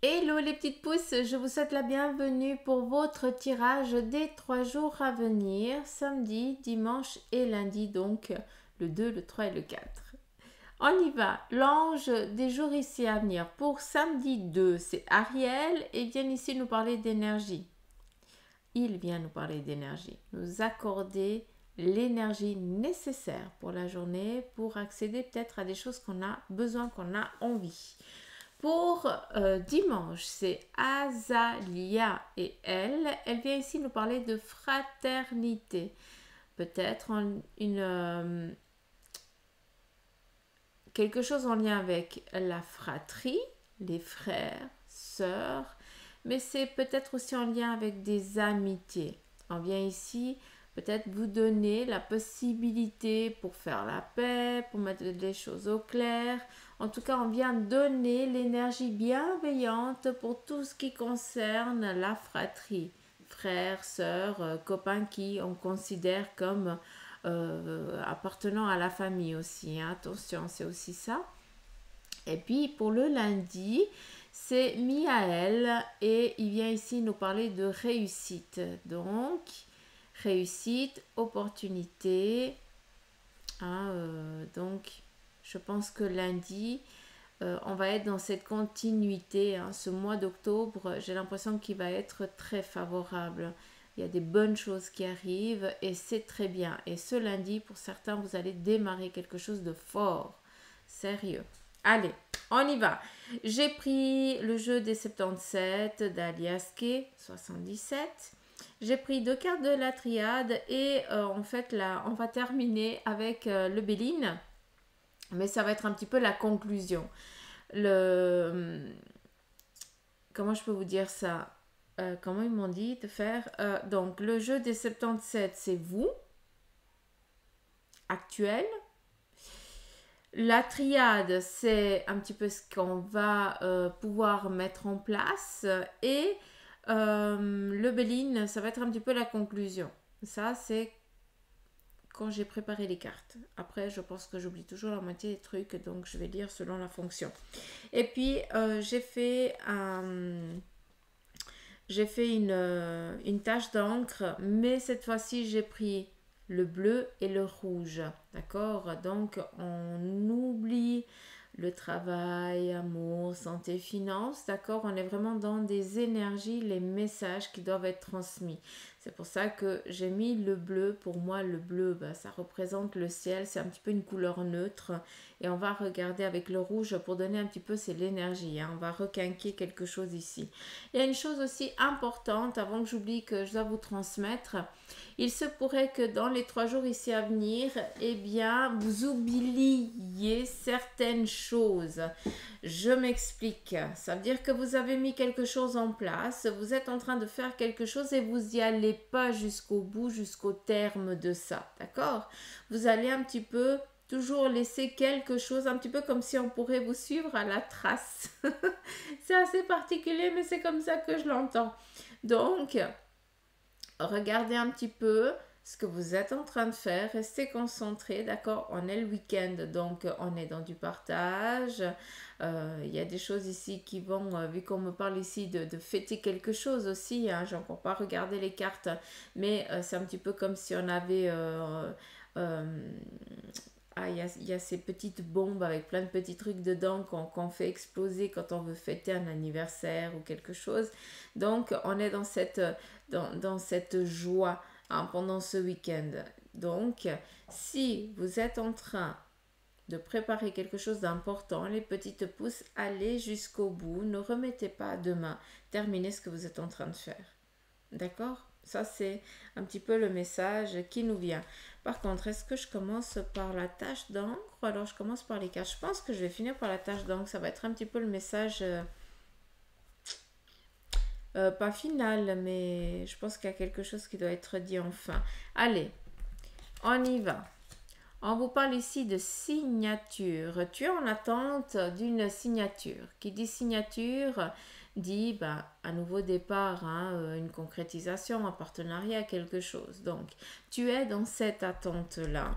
Hello les petites pousses, je vous souhaite la bienvenue pour votre tirage des 3 jours à venir, samedi, dimanche et lundi, donc le 2, le 3 et le 4. On y va, l'ange des jours ici à venir. Pour samedi 2, c'est Ariel et vient ici nous parler d'énergie. Il vient nous parler d'énergie, nous accorder l'énergie nécessaire pour la journée pour accéder peut-être à des choses qu'on a besoin, qu'on a envie. Pour dimanche, c'est Azalia et elle vient ici nous parler de fraternité. Peut-être quelque chose en lien avec la fratrie, les frères, sœurs, mais c'est peut-être aussi en lien avec des amitiés. On vient ici peut-être vous donner la possibilité pour faire la paix, pour mettre les choses au clair. En tout cas, on vient donner l'énergie bienveillante pour tout ce qui concerne la fratrie. Frères, sœurs, copains qui on considère comme appartenant à la famille aussi. Hein. Attention, c'est aussi ça. Et puis pour le lundi, c'est Miaël et il vient ici nous parler de réussite. Donc, réussite, opportunité. Hein, donc, je pense que lundi, on va être dans cette continuité. Hein. Ce mois d'octobre, j'ai l'impression qu'il va être très favorable. Il y a des bonnes choses qui arrivent et c'est très bien. Et ce lundi, pour certains, vous allez démarrer quelque chose de fort. Sérieux. Allez, on y va. J'ai pris le jeu des 77 d'Aliaske, 77. J'ai pris 2 cartes de la triade et en fait là, on va terminer avec le Béline. Mais ça va être un petit peu la conclusion. Comment je peux vous dire ça? Comment ils m'ont dit de faire? Donc, le jeu des 77, c'est vous, actuel. La triade, c'est un petit peu ce qu'on va pouvoir mettre en place. Et le Béline, ça va être un petit peu la conclusion. Ça, c'est quand j'ai préparé les cartes. Après, je pense que j'oublie toujours la moitié des trucs, donc je vais lire selon la fonction. Et puis, j'ai fait une tache d'encre, mais cette fois-ci, j'ai pris le bleu et le rouge. D'accord? Donc, on oublie le travail, amour, santé, finances. D'accord? On est vraiment dans des énergies, les messages qui doivent être transmis. C'est pour ça que j'ai mis le bleu. Pour moi, le bleu, ça représente le ciel. C'est un petit peu une couleur neutre. Et on va regarder avec le rouge pour donner un petit peu, c'est l'énergie. Hein. On va requinquer quelque chose ici. Il y a une chose aussi importante, avant que j'oublie que je dois vous transmettre. Il se pourrait que dans les 3 jours ici à venir, eh bien, vous oubliez certaines choses. Je m'explique. Ça veut dire que vous avez mis quelque chose en place, vous êtes en train de faire quelque chose et vous n'y allez pas jusqu'au bout, jusqu'au terme de ça. D'accord? Vous allez un petit peu toujours laisser quelque chose, un petit peu comme si on pourrait vous suivre à la trace. C'est assez particulier, mais c'est comme ça que je l'entends. Donc, regardez un petit peu ce que vous êtes en train de faire, restez concentrés, d'accord? On est le week-end, donc on est dans du partage. Il y a des choses ici qui vont, vu qu'on me parle ici de fêter quelque chose aussi, hein, j'ai encore pas regardé les cartes, mais c'est un petit peu comme si on avait... il y a ces petites bombes avec plein de petits trucs dedans qu'on fait exploser quand on veut fêter un anniversaire ou quelque chose. Donc, on est dans cette joie hein, pendant ce week-end. Donc, si vous êtes en train de préparer quelque chose d'important, les petites pousses, allez jusqu'au bout. Ne remettez pas à demain. Terminez ce que vous êtes en train de faire. D'accord? Ça, c'est un petit peu le message qui nous vient. Par contre, est-ce que je commence par la tache d'encre ou alors je commence par les cartes? Je pense que je vais finir par la tache d'encre. Ça va être un petit peu le message, pas final, mais je pense qu'il y a quelque chose qui doit être dit enfin. Allez, on y va. On vous parle ici de signature. Tu es en attente d'une signature. Qui dit signature dit un nouveau départ, hein, une concrétisation, un partenariat, quelque chose. Donc, tu es dans cette attente-là.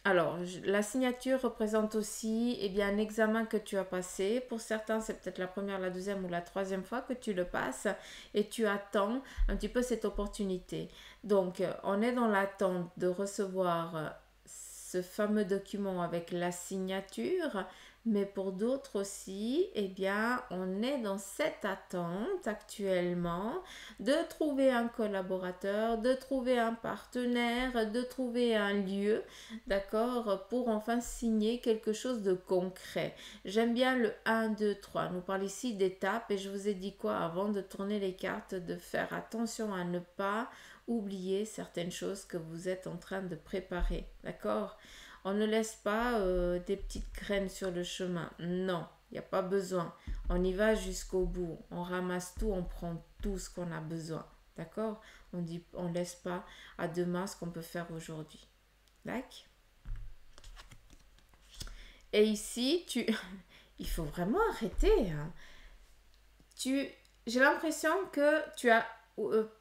Alors, la signature représente aussi eh bien, un examen que tu as passé. Pour certains, c'est peut-être la première, la deuxième ou la troisième fois que tu le passes et tu attends un petit peu cette opportunité. Donc, on est dans l'attente de recevoir ce fameux document avec la signature, mais pour d'autres aussi, eh bien, on est dans cette attente actuellement de trouver un collaborateur, de trouver un partenaire, de trouver un lieu, d'accord, pour enfin signer quelque chose de concret. J'aime bien le 1, 2, 3. Nous parle ici d'étapes et je vous ai dit quoi avant de tourner les cartes, de faire attention à ne pas oublier certaines choses que vous êtes en train de préparer, d'accord? On ne laisse pas des petites graines sur le chemin. Non, il n'y a pas besoin. On y va jusqu'au bout. On ramasse tout, on prend tout ce qu'on a besoin. D'accord? On dit, on laisse pas à demain ce qu'on peut faire aujourd'hui. D'accord? Et ici, il faut vraiment arrêter. Hein. J'ai l'impression que tu as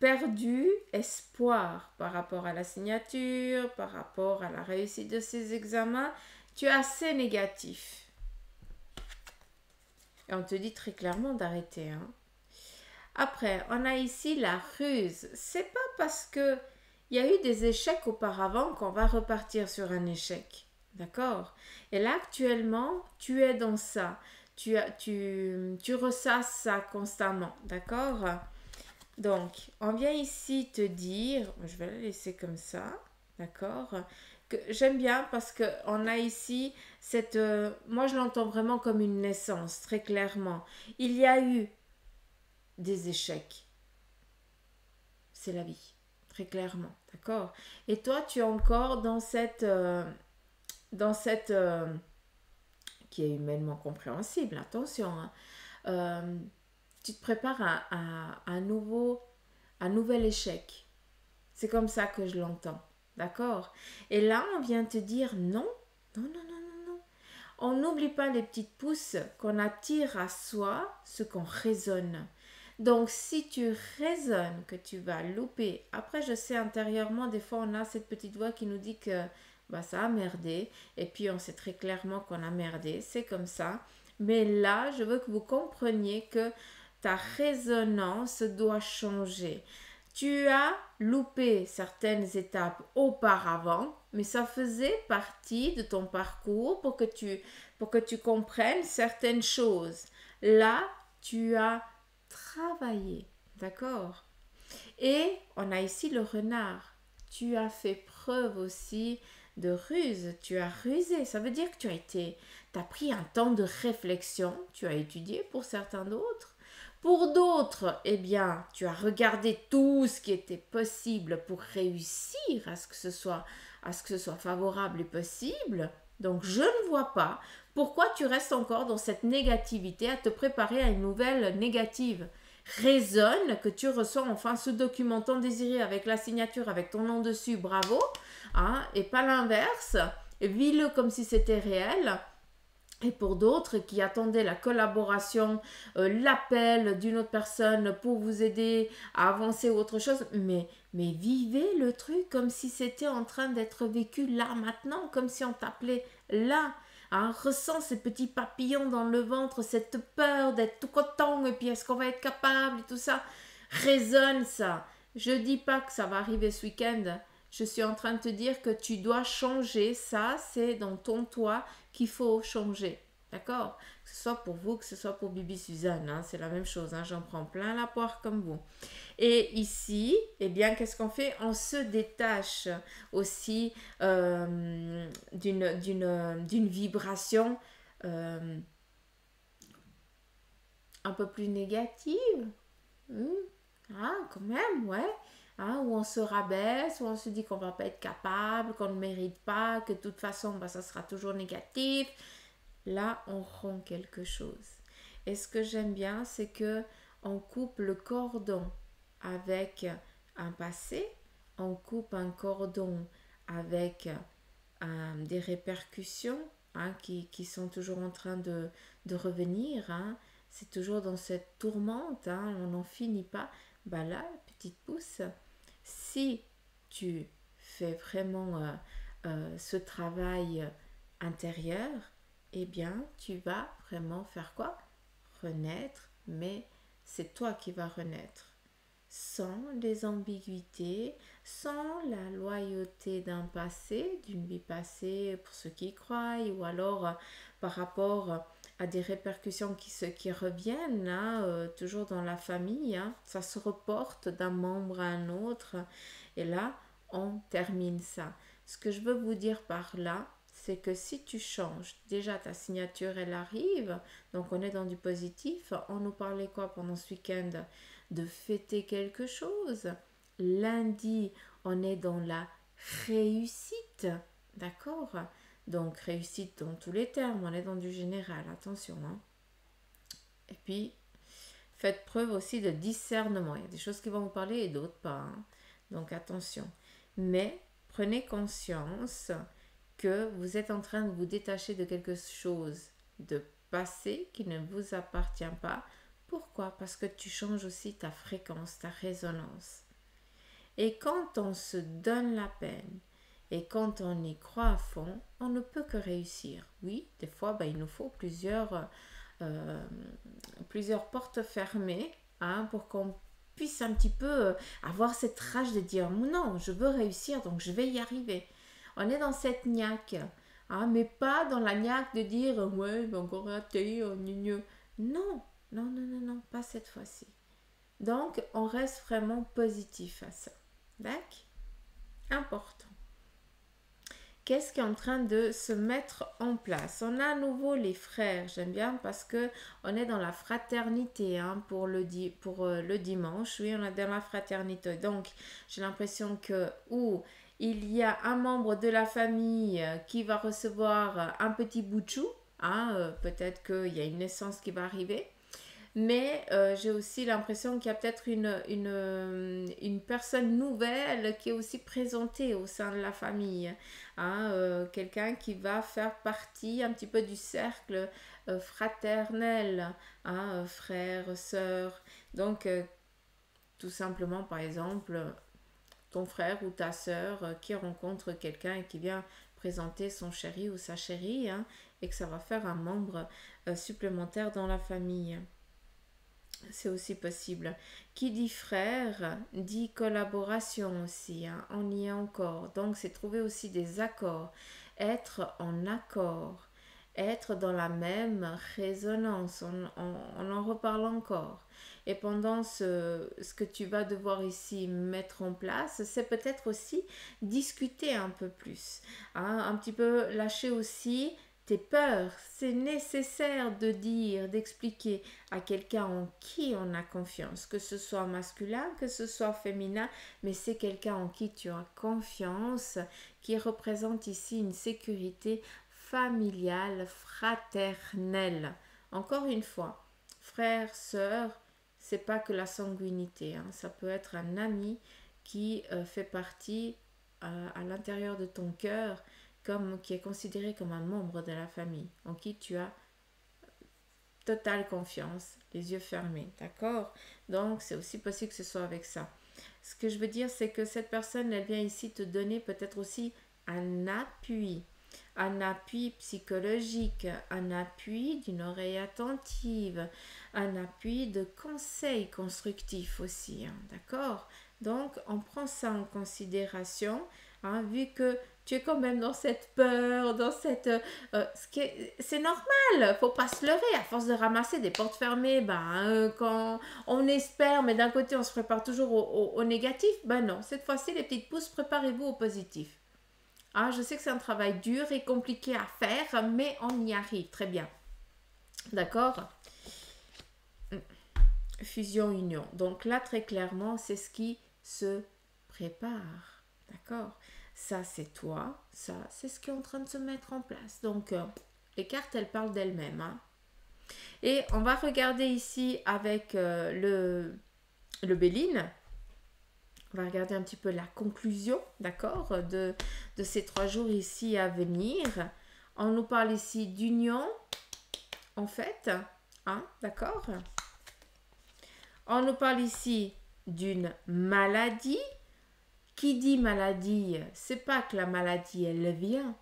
perdu espoir par rapport à la signature, par rapport à la réussite de ces examens. Tu es assez négatif. Et on te dit très clairement d'arrêter. Hein. Après, on a ici la ruse. C'est pas parce que il y a eu des échecs auparavant qu'on va repartir sur un échec. D'accord? Et là, actuellement, tu es dans ça. Tu ressasses ça constamment. D'accord? Donc, on vient ici te dire, je vais la laisser comme ça. D'accord? Que j'aime bien parce qu'on a ici cette... moi, je l'entends vraiment comme une naissance, très clairement. Il y a eu des échecs. C'est la vie, très clairement, d'accord. Et toi, tu es encore dans cette qui est humainement compréhensible, attention. Hein. Tu te prépares à un nouvel échec. C'est comme ça que je l'entends, d'accord. Et là, on vient te dire non, non, non, non, non, non. On n'oublie pas les petites pousses qu'on attire à soi, ce qu'on raisonne. Donc, si tu raisonnes que tu vas louper, après, je sais intérieurement, des fois, on a cette petite voix qui nous dit que bah, ça a merdé, et puis on sait très clairement qu'on a merdé, c'est comme ça. Mais là, je veux que vous compreniez que ta résonance doit changer. Tu as loupé certaines étapes auparavant, mais ça faisait partie de ton parcours pour que tu comprennes certaines choses. Là, tu as travailler, d'accord? Et on a ici le renard. Tu as fait preuve aussi de ruse, tu as rusé. Ça veut dire que tu as pris un temps de réflexion, tu as étudié pour certains d'autres. Pour d'autres, eh bien, tu as regardé tout ce qui était possible pour réussir à ce que ce soit favorable et possible. Donc, je ne vois pas pourquoi tu restes encore dans cette négativité à te préparer à une nouvelle négative. Raisonne que tu reçois enfin ce document tant désiré avec la signature, avec ton nom dessus, bravo, hein, et pas l'inverse. Vis-le comme si c'était réel. Et pour d'autres qui attendaient la collaboration, l'appel d'une autre personne pour vous aider à avancer ou autre chose, mais vivez le truc comme si c'était en train d'être vécu là maintenant, comme si on t'appelait là. Hein, ressens ces petits papillons dans le ventre, cette peur d'être tout content et puis est-ce qu'on va être capable et tout ça. Résonne ça. Je dis pas que ça va arriver ce week-end. Je suis en train de te dire que tu dois changer. Ça, c'est dans ton toi qu'il faut changer. D'accord? Que ce soit pour vous, que ce soit pour Bibi Suzanne. Hein, c'est la même chose. Hein, j'en prends plein la poire comme vous. Et ici, eh bien, qu'est-ce qu'on fait? On se détache aussi d'une vibration un peu plus négative. Ah, quand même, ouais. Hein, où on se rabaisse, où on se dit qu'on va pas être capable, qu'on ne mérite pas, que de toute façon, bah, ça sera toujours négatif. Là, on rompt quelque chose. Et ce que j'aime bien, c'est que on coupe le cordon avec un passé, on coupe un cordon avec des répercussions hein, qui sont toujours en train de revenir. Hein. C'est toujours dans cette tourmente, hein, on n'en finit pas. Bah là, petite pouce, si tu fais vraiment ce travail intérieur, eh bien, tu vas vraiment faire quoi? Renaître, mais c'est toi qui vas renaître. Sans les ambiguïtés, sans la loyauté d'un passé, d'une vie passée pour ceux qui y croient, ou alors par rapport à des répercussions qui reviennent, hein, toujours dans la famille, hein, ça se reporte d'un membre à un autre, et là, on termine ça. Ce que je veux vous dire par là, c'est que si tu changes, déjà ta signature, elle arrive, donc on est dans du positif. On nous parlait quoi pendant ce week-end? De fêter quelque chose. Lundi, on est dans la réussite, d'accord? Donc réussite dans tous les termes, on est dans du général, attention, hein. Et puis, faites preuve aussi de discernement. Il y a des choses qui vont vous parler et d'autres pas, hein. Donc attention. Mais prenez conscience que vous êtes en train de vous détacher de quelque chose de passé qui ne vous appartient pas. Pourquoi? Parce que tu changes aussi ta fréquence, ta résonance. Et quand on se donne la peine et quand on y croit à fond, on ne peut que réussir. Oui, des fois, il nous faut plusieurs portes fermées, hein, pour qu'on puisse un petit peu avoir cette rage de dire non, je veux réussir, donc je vais y arriver. On est dans cette niaque, hein, mais pas dans la niaque de dire ouais, encore raté, non, non, non, non, non, pas cette fois-ci. Donc, on reste vraiment positif à ça. D'accord? Important. Qu'est-ce qui est en train de se mettre en place? On a à nouveau les frères, j'aime bien parce que on est dans la fraternité, hein, pour le dimanche. Oui, on est dans la fraternité. Donc, j'ai l'impression que il y a un membre de la famille qui va recevoir un petit bout de chou, hein, peut-être qu'il y a une naissance qui va arriver. Mais j'ai aussi l'impression qu'il y a peut-être une personne nouvelle qui est aussi présentée au sein de la famille, hein, quelqu'un qui va faire partie un petit peu du cercle fraternel, hein, frères, sœurs. Donc, tout simplement, par exemple, ton frère ou ta sœur qui rencontre quelqu'un et qui vient présenter son chéri ou sa chérie, hein, et que ça va faire un membre supplémentaire dans la famille. C'est aussi possible. Qui dit frère dit collaboration aussi, hein. On y est encore. Donc c'est trouver aussi des accords. Être en accord. Être dans la même résonance. On en reparle encore. Et pendant ce que tu vas devoir ici mettre en place, c'est peut-être aussi discuter un peu plus, hein, un petit peu lâcher aussi tes peurs. C'est nécessaire de dire, d'expliquer à quelqu'un en qui on a confiance, que ce soit masculin, que ce soit féminin, mais c'est quelqu'un en qui tu as confiance, qui représente ici une sécurité familiale, fraternelle. Encore une fois, frère, sœur, c'est pas que la sanguinité, hein. Ça peut être un ami qui fait partie à l'intérieur de ton cœur, qui est considéré comme un membre de la famille, en qui tu as totale confiance, les yeux fermés, d'accord? Donc, c'est aussi possible que ce soit avec ça. Ce que je veux dire, c'est que cette personne, elle vient ici te donner peut-être aussi un appui psychologique, un appui d'une oreille attentive, un appui de conseils constructifs aussi, hein, d'accord? Donc, on prend ça en considération, hein, vu que tu es quand même dans cette peur, dans cette... c'est normal, faut pas se leurrer. À force de ramasser des portes fermées, quand on espère, mais d'un côté on se prépare toujours au négatif, non, cette fois-ci les petites pousses, préparez-vous au positif. Ah, je sais que c'est un travail dur et compliqué à faire, mais on y arrive très bien. D'accord? Fusion-union. Donc là, très clairement, c'est ce qui se prépare. D'accord? Ça, c'est toi. Ça, c'est ce qui est en train de se mettre en place. Donc, les cartes, elles parlent d'elles-mêmes, hein. Et on va regarder ici avec le Béline. On va regarder un petit peu la conclusion, d'accord, de ces 3 jours ici à venir. On nous parle ici d'union, en fait, hein, d'accord. On nous parle ici d'une maladie, Qui dit maladie, c'est pas que la maladie, elle vient.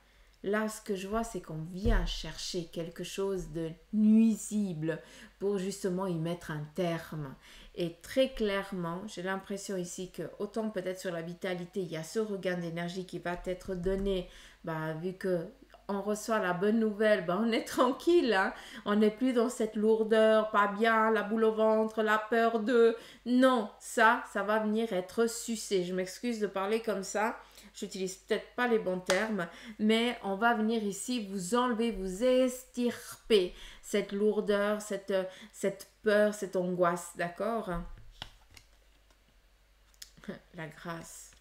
Là, ce que je vois, c'est qu'on vient chercher quelque chose de nuisible pour justement y mettre un terme. Et très clairement, j'ai l'impression ici que autant peut-être sur la vitalité, il y a ce regain d'énergie qui va être donné, bah, vu que on reçoit la bonne nouvelle, bah, on est tranquille, hein. On n'est plus dans cette lourdeur, pas bien, la boule au ventre, la peur de... Non, ça va venir être sucé. Je m'excuse de parler comme ça, j'utilise peut-être pas les bons termes, mais on va venir ici vous enlever, vous estirper cette lourdeur, cette peur, cette angoisse, d'accord? La grâce,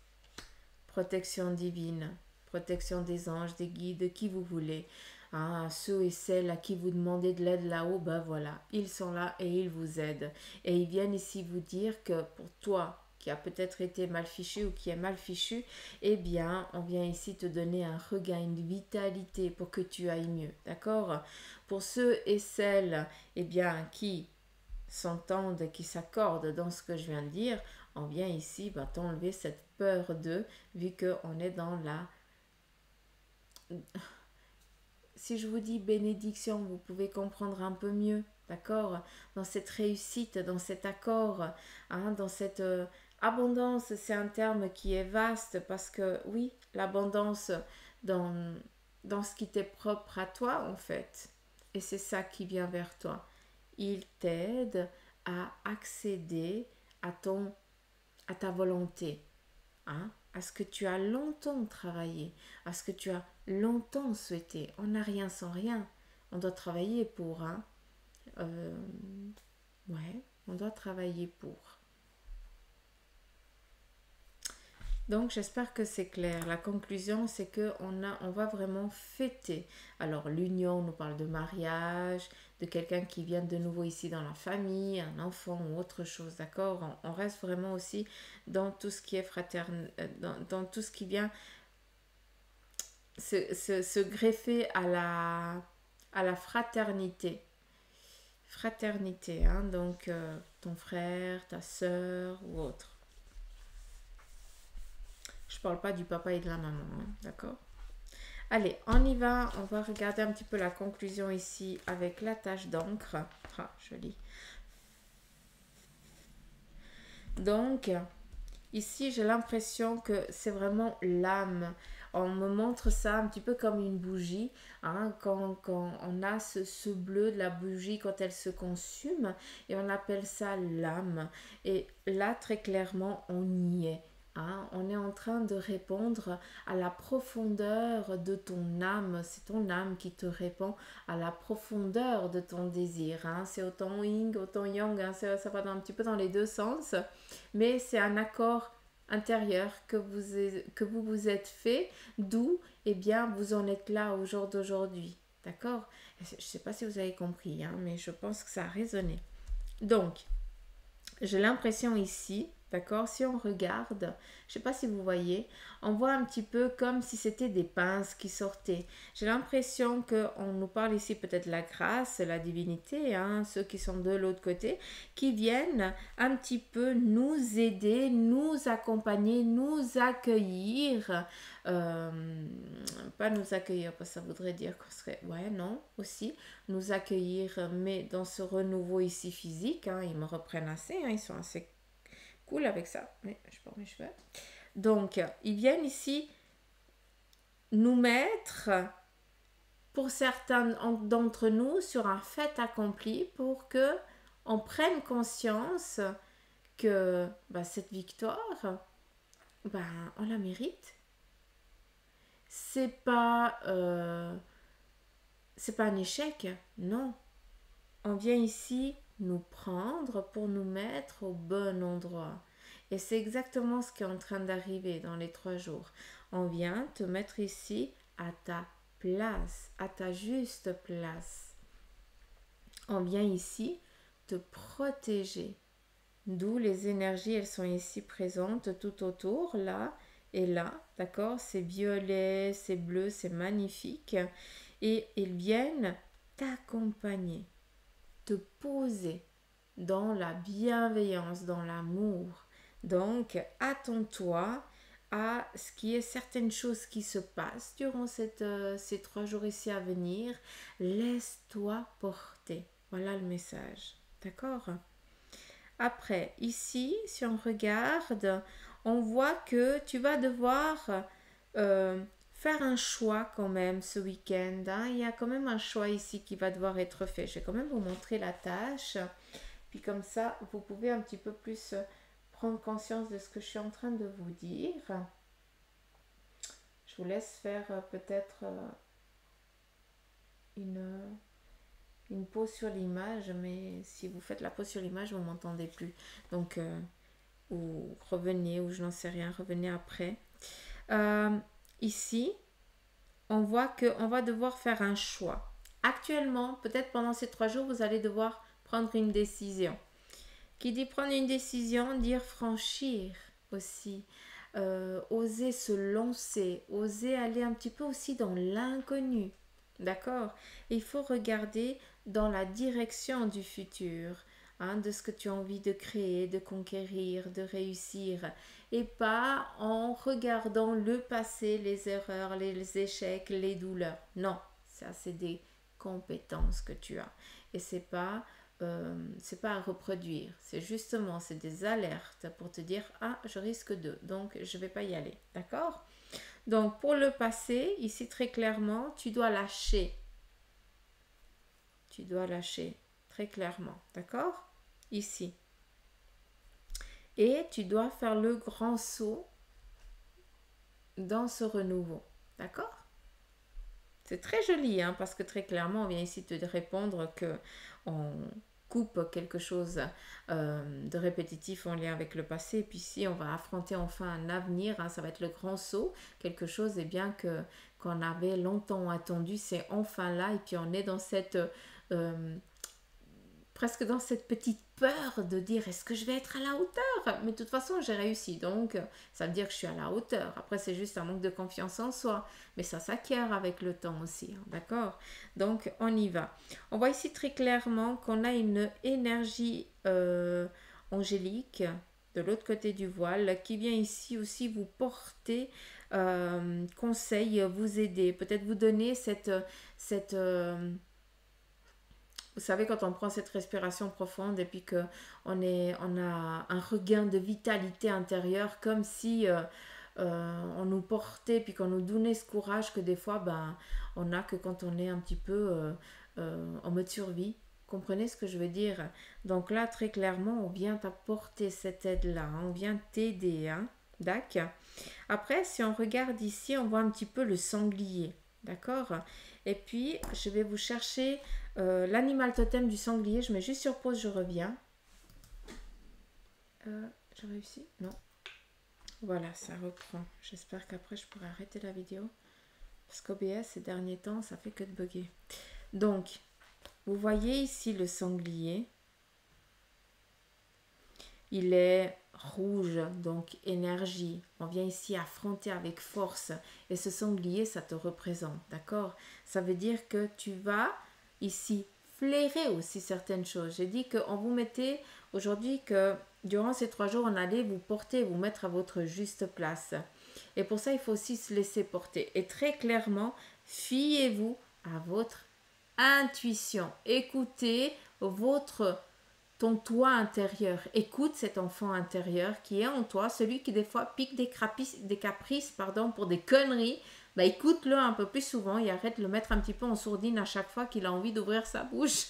protection divine, protection des anges, des guides, qui vous voulez. Hein, ceux et celles à qui vous demandez de l'aide là-haut, ben voilà, ils sont là et ils vous aident. Et ils viennent ici vous dire que pour toi, qui a peut-être été mal fichu ou qui est mal fichu, eh bien, on vient ici te donner un regain, une vitalité pour que tu ailles mieux, d'accord? Pour ceux et celles, eh bien, qui s'entendent, qui s'accordent dans ce que je viens de dire, on vient ici bah, t'enlever cette peur d'eux, vu qu'on est dans la... Si je vous dis bénédiction, vous pouvez comprendre un peu mieux, d'accord? Dans cette réussite, dans cet accord, hein, dans cette abondance, c'est un terme qui est vaste parce que oui, l'abondance dans, dans ce qui t'est propre à toi en fait. Et c'est ça qui vient vers toi. Il t'aide à accéder à ta volonté, hein, à ce que tu as longtemps travaillé, à ce que tu as longtemps souhaité. On n'a rien sans rien. On doit travailler pour, hein. Euh, ouais, on doit travailler pour. Donc j'espère que c'est clair. La conclusion, c'est que on va vraiment fêter. Alors l'union, on nous parle de mariage, de quelqu'un qui vient de nouveau ici dans la famille, un enfant ou autre chose, d'accord? On reste vraiment aussi dans tout ce qui est fraternel, dans tout ce qui vient se greffer à la fraternité. Fraternité, hein, donc ton frère, ta soeur ou autre. Je parle pas du papa et de la maman, hein, d'accord? Allez, on y va. On va regarder un petit peu la conclusion ici avec la tache d'encre. Ah, joli. Donc, ici, j'ai l'impression que c'est vraiment l'âme. On me montre ça un petit peu comme une bougie. Hein, quand on a ce bleu de la bougie, quand elle se consume, et on appelle ça l'âme. Et là, très clairement, on y est. Hein, on est en train de répondre à la profondeur de ton âme. C'est ton âme qui te répond à la profondeur de ton désir. Hein. C'est autant yin, autant yang. Hein. Ça va un petit peu dans les deux sens. Mais c'est un accord intérieur que vous vous êtes fait, d'où eh bien, vous en êtes là au jour d'aujourd'hui. D'accord? Je ne sais pas si vous avez compris, hein, mais je pense que ça a résonné. Donc, j'ai l'impression ici, d'accord, si on regarde, je ne sais pas si vous voyez, on voit un petit peu comme si c'était des pinces qui sortaient. J'ai l'impression qu'on nous parle ici peut-être la grâce, la divinité, hein, ceux qui sont de l'autre côté, qui viennent un petit peu nous aider, nous accompagner, nous accueillir. Euh, Pas nous accueillir, parce que ça voudrait dire qu'on serait... Ouais, non, aussi nous accueillir, mais dans ce renouveau ici physique, hein, ils me reprennent assez, hein, ils sont assez cool avec ça. Oui, je porte mes cheveux. Donc, ils viennent ici nous mettre, pour certains d'entre nous, sur un fait accompli pour que on prenne conscience que bah, cette victoire, bah, on la mérite. C'est pas un échec, non. On vient ici nous prendre pour nous mettre au bon endroit. Et c'est exactement ce qui est en train d'arriver dans les 3 jours. On vient te mettre ici à ta place, à ta juste place. On vient ici te protéger. D'où les énergies, elles sont ici présentes tout autour, là et là, d'accord? C'est violet, c'est bleu, c'est magnifique. Et ils viennent t'accompagner, te poser dans la bienveillance, dans l'amour. Donc, attends-toi à ce qui est certaines choses qui se passent durant ces 3 jours ici à venir. Laisse-toi porter. Voilà le message. D'accord? Après, ici, si on regarde, on voit que tu vas devoir faire un choix quand même ce week-end. Hein. Il y a quand même un choix ici qui va devoir être fait. Je vais quand même vous montrer la tâche. Puis comme ça, vous pouvez un petit peu plus prendre conscience de ce que je suis en train de vous dire. Je vous laisse faire peut-être une pause sur l'image, mais si vous faites la pause sur l'image, vous ne m'entendez plus. Donc, ou revenez, ou je n'en sais rien, revenez après. Ici, on voit qu'on va devoir faire un choix. Actuellement, peut-être pendant ces 3 jours, vous allez devoir prendre une décision. Qui dit prendre une décision, dire franchir aussi. Oser se lancer, oser aller un petit peu aussi dans l'inconnu. D'accord? Il faut regarder dans la direction du futur, hein, de ce que tu as envie de créer, de conquérir, de réussir. Et pas en regardant le passé, les erreurs, les échecs, les douleurs. Non, ça c'est des compétences que tu as. Et c'est pas à reproduire. C'est justement, c'est des alertes pour te dire, ah, je risque de, donc je vais pas y aller. D'accord? Donc, pour le passé, ici très clairement, tu dois lâcher. Tu dois lâcher, très clairement. D'accord? Ici. Et tu dois faire le grand saut dans ce renouveau. D'accord? C'est très joli, hein, parce que très clairement, on vient ici te répondre que on coupe quelque chose de répétitif en lien avec le passé. Et puis ici, on va affronter enfin un avenir. Hein, ça va être le grand saut. Quelque chose, eh bien, qu'on avait longtemps attendu, c'est enfin là. Et puis, on est dans cette... presque dans cette petite peur de dire est-ce que je vais être à la hauteur, mais de toute façon j'ai réussi, donc ça veut dire que je suis à la hauteur. Après c'est juste un manque de confiance en soi, mais ça s'acquiert avec le temps aussi, hein, d'accord? Donc on y va. On voit ici très clairement qu'on a une énergie angélique de l'autre côté du voile qui vient ici aussi vous porter conseil, vous aider, peut-être vous donner cette vous savez, quand on prend cette respiration profonde et puis qu'on a un regain de vitalité intérieure, comme si on nous portait, puis qu'on nous donnait ce courage que des fois, ben, on n'a que quand on est un petit peu en mode survie. Comprenez ce que je veux dire? Donc là, très clairement, on vient t'apporter cette aide-là, hein, on vient t'aider. Hein, d'accord? Après, si on regarde ici, on voit un petit peu le sanglier. D'accord? Et puis, je vais vous chercher l'animal totem du sanglier. Je mets juste sur pause, je reviens. J'ai réussi? Non. Voilà, ça reprend. J'espère qu'après, je pourrai arrêter la vidéo. Parce qu'OBS, ces derniers temps, ça fait que de bugger. Donc, vous voyez ici le sanglier. Il est rouge, donc énergie. On vient ici affronter avec force. Et ce sanglier, ça te représente, d'accord? Ça veut dire que tu vas ici flairer aussi certaines choses. J'ai dit qu'on vous mettait aujourd'hui que durant ces 3 jours, on allait vous porter, vous mettre à votre juste place. Et pour ça, il faut aussi se laisser porter. Et très clairement, fiez-vous à votre intuition. Écoutez ton toi intérieur. Écoute cet enfant intérieur qui est en toi, celui qui des fois pique des caprices pour des conneries. Bah, écoute-le un peu plus souvent et arrête de le mettre un petit peu en sourdine à chaque fois qu'il a envie d'ouvrir sa bouche.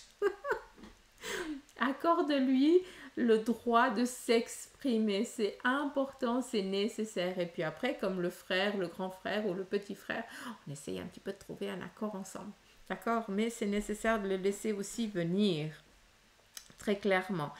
Accorde-lui le droit de s'exprimer. C'est important, c'est nécessaire. Et puis après, comme le frère, le grand frère ou le petit frère, on essaye un petit peu de trouver un accord ensemble. D'accord? Mais c'est nécessaire de le laisser aussi venir. Très clairement.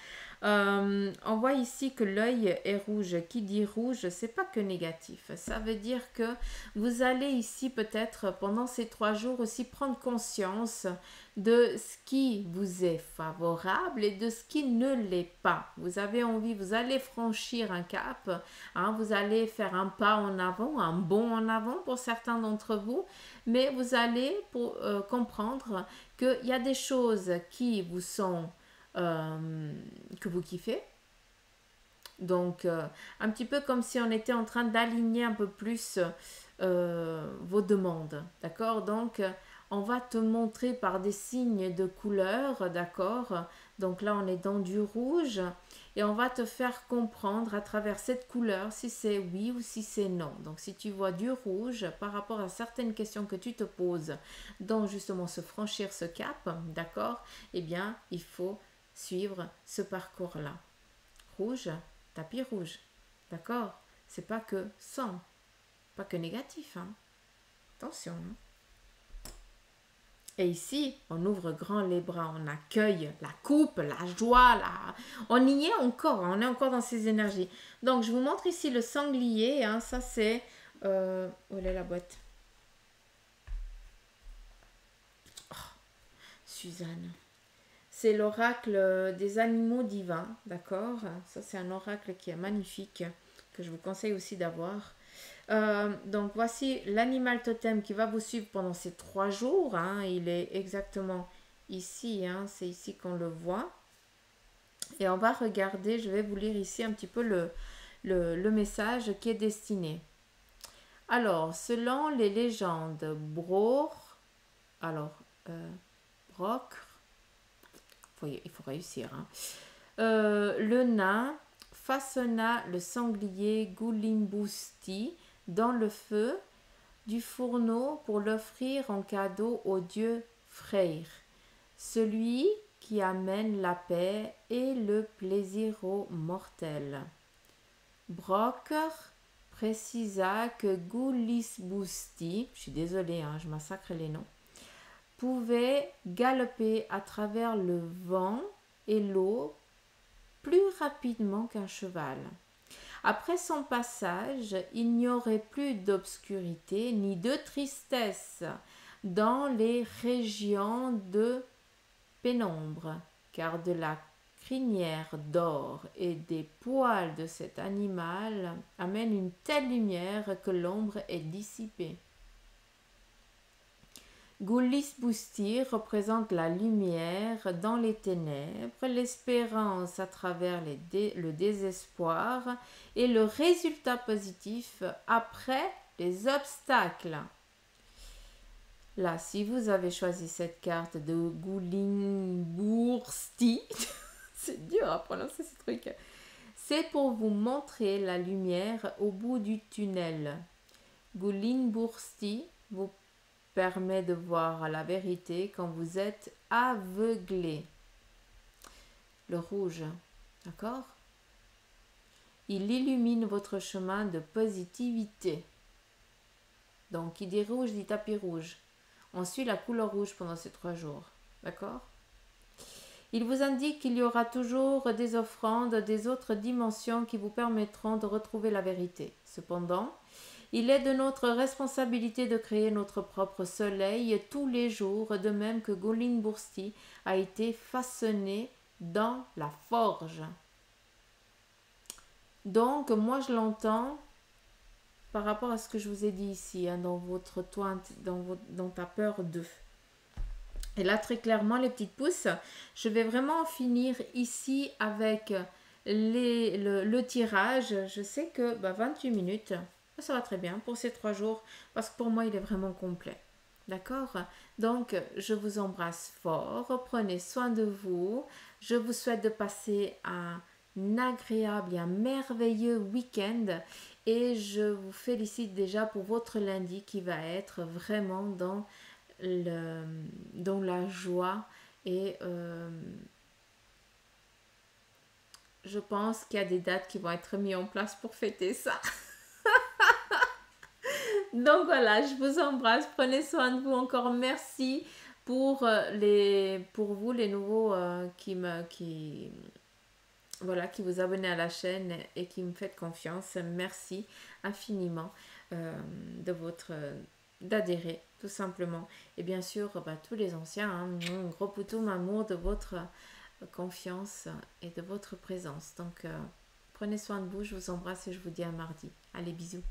On voit ici que l'œil est rouge. Qui dit rouge, c'est pas que négatif. Ça veut dire que vous allez ici peut-être pendant ces 3 jours aussi prendre conscience de ce qui vous est favorable et de ce qui ne l'est pas. Vous avez envie, vous allez franchir un cap, hein, vous allez faire un pas en avant, un bond en avant pour certains d'entre vous, mais vous allez comprendre qu'il y a des choses qui vous sont que vous kiffez, Donc, un petit peu comme si on était en train d'aligner un peu plus vos demandes, d'accord? Donc, on va te montrer par des signes de couleur, d'accord? Donc là, on est dans du rouge et on va te faire comprendre à travers cette couleur si c'est oui ou si c'est non. Donc, si tu vois du rouge par rapport à certaines questions que tu te poses, dont justement se franchir ce cap, d'accord? Eh bien, il faut suivre ce parcours-là. Rouge, tapis rouge, d'accord? C'est pas que sang, pas que négatif, hein? Attention, hein? Et ici, on ouvre grand les bras, on accueille la coupe, la joie, on y est encore, on est encore dans ces énergies. Donc, je vous montre ici le sanglier, hein, ça c'est... où est la boîte? Oh, Suzanne. C'est l'oracle des animaux divins, d'accord? Ça c'est un oracle qui est magnifique, que je vous conseille aussi d'avoir. Donc voici l'animal totem qui va vous suivre pendant ces 3 jours. Hein. Il est exactement ici, hein. C'est ici qu'on le voit. Et on va regarder, je vais vous lire ici un petit peu le message qui est destiné. Alors, selon les légendes, Brok, il faut réussir. Hein. Le nain façonna le sanglier Goulimbousti dans le feu du fourneau pour l'offrir en cadeau au dieu Freyr, celui qui amène la paix et le plaisir aux mortels. Brok précisa que Goulimbousti, je suis désolée, hein, je massacre les noms, pouvait galoper à travers le vent et l'eau plus rapidement qu'un cheval. Après son passage, il n'y aurait plus d'obscurité ni de tristesse dans les régions de pénombre, car de la crinière d'or et des poils de cet animal amènent une telle lumière que l'ombre est dissipée. Goulimbousti représente la lumière dans les ténèbres, l'espérance à travers le désespoir et le résultat positif après les obstacles. Là, si vous avez choisi cette carte de Goulimbousti, c'est dur à prononcer ce truc, c'est pour vous montrer la lumière au bout du tunnel. Goulimbousti vous permet de voir la vérité quand vous êtes aveuglé. Le rouge, d'accord? Il illumine votre chemin de positivité. Donc, qui dit rouge dit tapis rouge. On suit la couleur rouge pendant ces 3 jours, d'accord? Il vous indique qu'il y aura toujours des offrandes, des autres dimensions qui vous permettront de retrouver la vérité. Cependant, il est de notre responsabilité de créer notre propre soleil tous les jours, de même que Goulimbousti a été façonné dans la forge. Donc, moi je l'entends par rapport à ce que je vous ai dit ici, hein, dans votre tointe, dans ta peur d'eux. Et là, très clairement, les petites pousses, je vais vraiment finir ici avec le tirage. Je sais que 28 minutes, ça va très bien pour ces 3 jours, parce que pour moi, il est vraiment complet. D'accord? Donc, je vous embrasse fort. Prenez soin de vous. Je vous souhaite de passer un agréable et un merveilleux week-end. Et je vous félicite déjà pour votre lundi qui va être vraiment dans la joie. Et je pense qu'il y a des dates qui vont être mises en place pour fêter ça. Donc voilà, je vous embrasse, prenez soin de vous, encore merci pour vous les nouveaux qui vous abonnez à la chaîne et qui me faites confiance. Merci infiniment d'adhérer tout simplement. Et bien sûr, tous les anciens, hein, gros poutou amour de votre confiance et de votre présence. Donc prenez soin de vous, je vous embrasse et je vous dis à mardi. Allez, bisous.